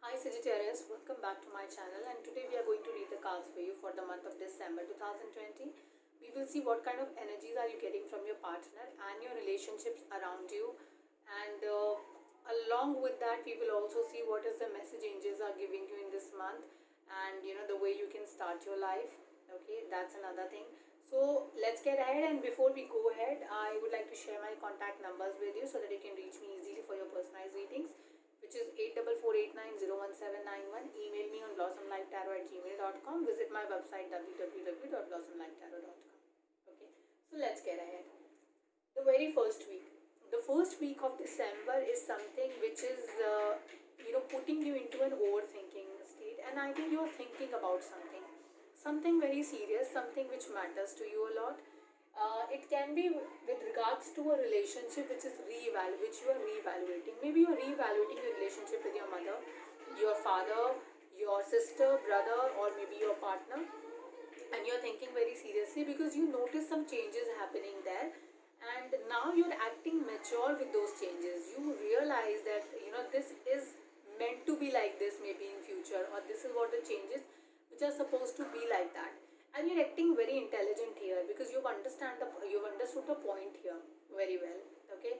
Hi Sagittarius, welcome back to my channel, and today we are going to read the cards for you for the month of December 2020. We will see what kind of energies are you getting from your partner and your relationships around you, and along with that we will also see what is the message angels are giving you in this month, and the way you can start your life. Okay, that's another thing. So let's get ahead, and before we go ahead, I would like to share my contact numbers with you so that you can reach me easily for your personalized readings, which is 8448901791. Email me on blossomlifetarot@gmail.com. Visit my website www.blossomlifetarot.com. Okay, so let's get ahead. The very first week. The first week of December is something which is, putting you into an overthinking state, and I think you're thinking about something very serious, something which matters to you a lot. It can be with regards to a relationship which you are reevaluating. Maybe you're reevaluating your relationship with your mother, your father, your sister, brother, or maybe your partner, and you're thinking very seriously because you notice some changes happening there, and now you're acting mature with those changes. You realize that this is meant to be like this, maybe in future, or this is what the changes which are supposed to be like that, and you're acting very intelligent here because you've understood the point here very well. Okay.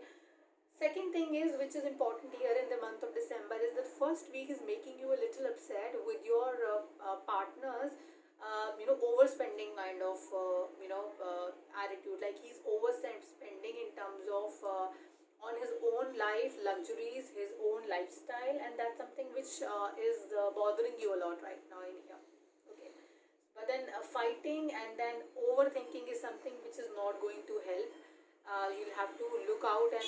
Second thing is, which is important here in the month of December, is that first week is making you a little upset with your partner's, overspending kind of, attitude. Like he's overspending in terms of on his own life, luxuries, his own lifestyle, and that's something which is bothering you a lot right now in here. Okay, but then fighting and then overthinking is something which is not going to help. You'll have to look out and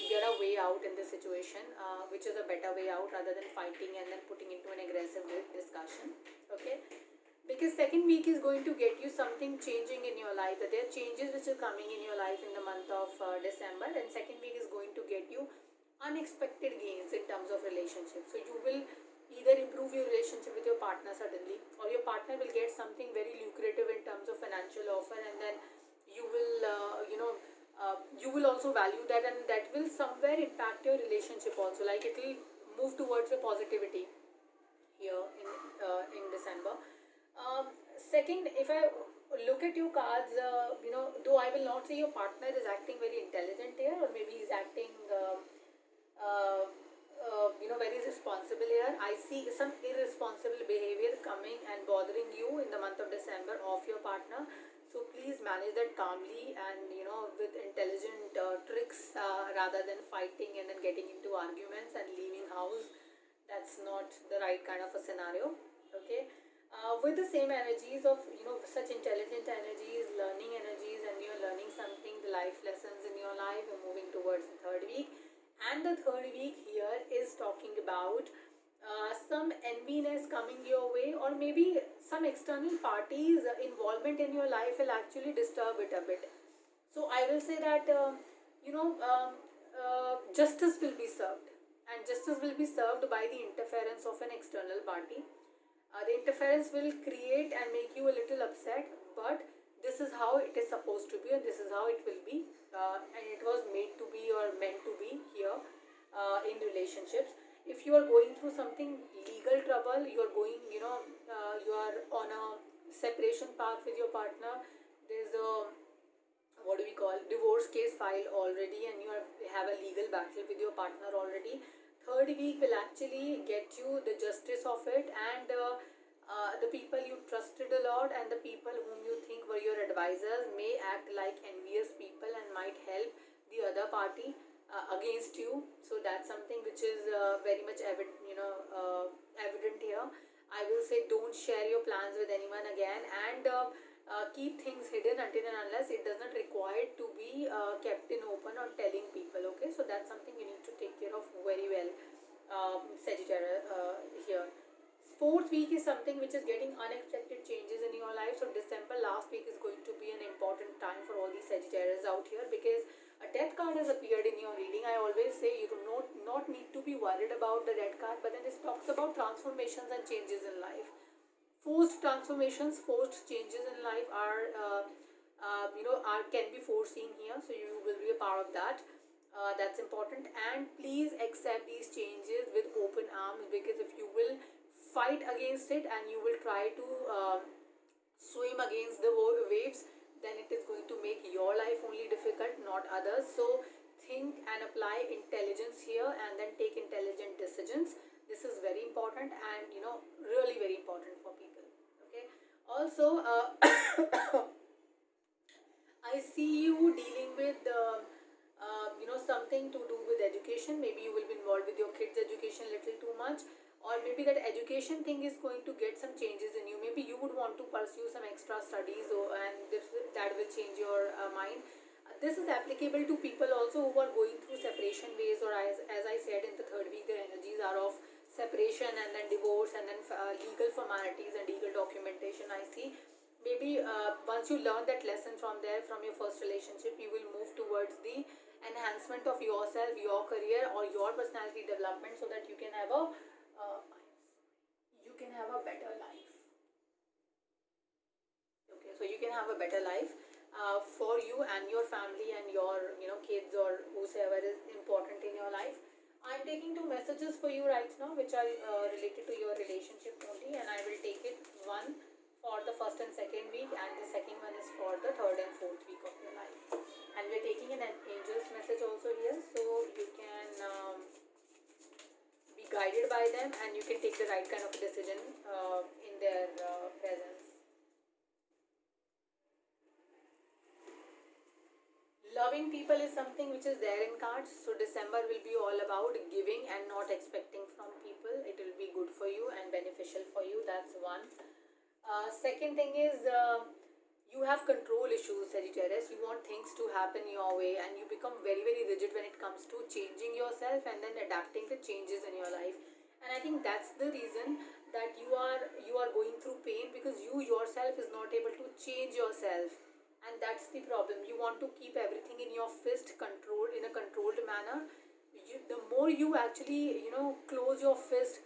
get a way out in the situation, which is a better way out rather than fighting and then putting into an aggressive discussion. Okay, because second week is going to get you something changing in your life. That there are changes which are coming in your life in the month of December, and second week is going to get you unexpected gains in terms of relationship. So you will either improve your relationship with your partner suddenly, or your partner will get something very lucrative in terms of financial offer, and then you will you will also value that, and that will somewhere impact your relationship also. Like it will move towards a positivity here in December. Second, if I look at your cards, though I will not say your partner is acting very intelligent here, or maybe he's acting, uh, very responsible here. I see some irresponsible behavior coming and bothering you in the month of December of your partner. So please manage that calmly and with intelligent tricks, rather than fighting and then getting into arguments and leaving house. That's not the right kind of a scenario. Okay, with the same energies of such intelligent energies, learning energies, and you're learning something, the life lessons in your life, you're moving towards the third week. And the third week here is talking about some enviness coming your way, or maybe some external parties involvement in your life will actually disturb it a bit. So I will say that you know justice will be served, and justice will be served by the interference of an external party. The interference will create and make you a little upset, but this is how it is supposed to be, and this is how it will be, and it was made to be or meant to be here in relationships. If you are going through something legal trouble, you are going, you are on a separation path with your partner. There's a, what do we call, divorce case filed already, and you have a legal battle with your partner already. Third week will actually get you the justice of it, and the people you trusted a lot and the people whom you think were your advisors may act like envious people and might help the other party against you. So that's something which is very much evident here. I will say, don't share your plans with anyone again, and keep things hidden until and unless it does not require to be kept in open or telling people. Okay, so that's something you need to take care of very well, Sagittarius, here. Fourth week is something which is getting unexpected changes in your life. So December last week is going to be an important time for all these Sagittarius out here, because a death card has appeared in your reading. I always say you do not need to be worried about the death card, but then it talks about transformations and changes in life. Forced transformations, forced changes in life are can be foreseen here, so you will be a part of that. That's important, and please accept these changes with open harms, because if you will fight against it and you will try to swim against the waves, then it is going to make your life only difficult, not others. So think and apply intelligence here, and then take intelligent decisions. This is very important, and really very important for people. Okay. Also, I see you dealing with something to do with education. Maybe you will be involved with your kids' education a little too much, or maybe that education thing is going to get some changes in you. Maybe you would want to pursue some extra studies, and that will change your mind. This is applicable to people also who are going through separation ways, or as I said, in the third week, their energies are of separation and then divorce and then legal formalities and legal documentation. I see. Maybe once you learn that lesson from there, from your first relationship, you will move towards the enhancement of yourself, your career, or your personality development, so that uh, you can have a better life. Okay, so you can have a better life for you and your family and your kids, or whosoever is important in your life. I'm taking two messages for you right now, which are related to your relationship only, and I will take it one for the first and second week, and the second one is for the third and fourth week of your life. And we're taking an angel's message also here, so you can be guided by them, and you can take the right kind of decision in their presence. Loving people is something which is there in cards. So December will be all about giving and not expecting from people. It will be good for you and beneficial for you. That's one. Second thing is, you have control issues, Sagittarius. You want things to happen your way, and you become very very rigid when it comes to changing yourself and then adapting the changes in your life. And I think that's the reason that you are going through pain, because you yourself is not able to change yourself, and that's the problem. You want to keep everything in your fist, control in a controlled manner. The more you actually close your fist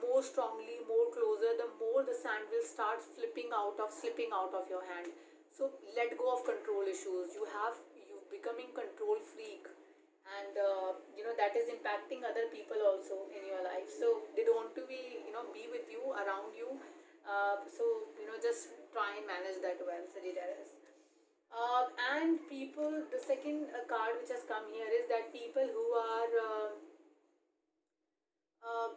more strongly, more closer, the more the sand will start slipping out of your hand. So let go of control issues. You becoming control freak, and that is impacting other people also in your life. So they don't want to be with you, around you. So just try and manage that well, Sagittarius. And people, the second card which has come here is that people uh,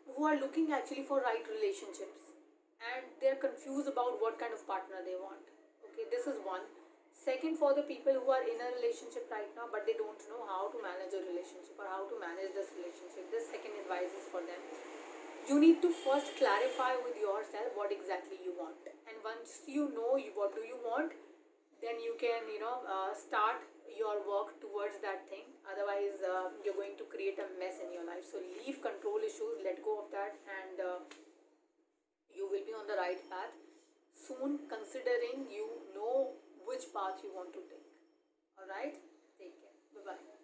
who are looking actually for right relationships, and they're confused about what kind of partner they want. Okay, this is one. Second, for the people who are in a relationship right now, but they don't know how to manage a relationship or how to manage this relationship, this second advice is for them. You need to first clarify with yourself what exactly you want, and once you know what do you want, then you can start your work towards that thing. Otherwise, you're going to create a mess in your life. So leave control issues, let go of that, and you will be on the right path soon, considering you know which path you want to take. All right, take care. Bye bye.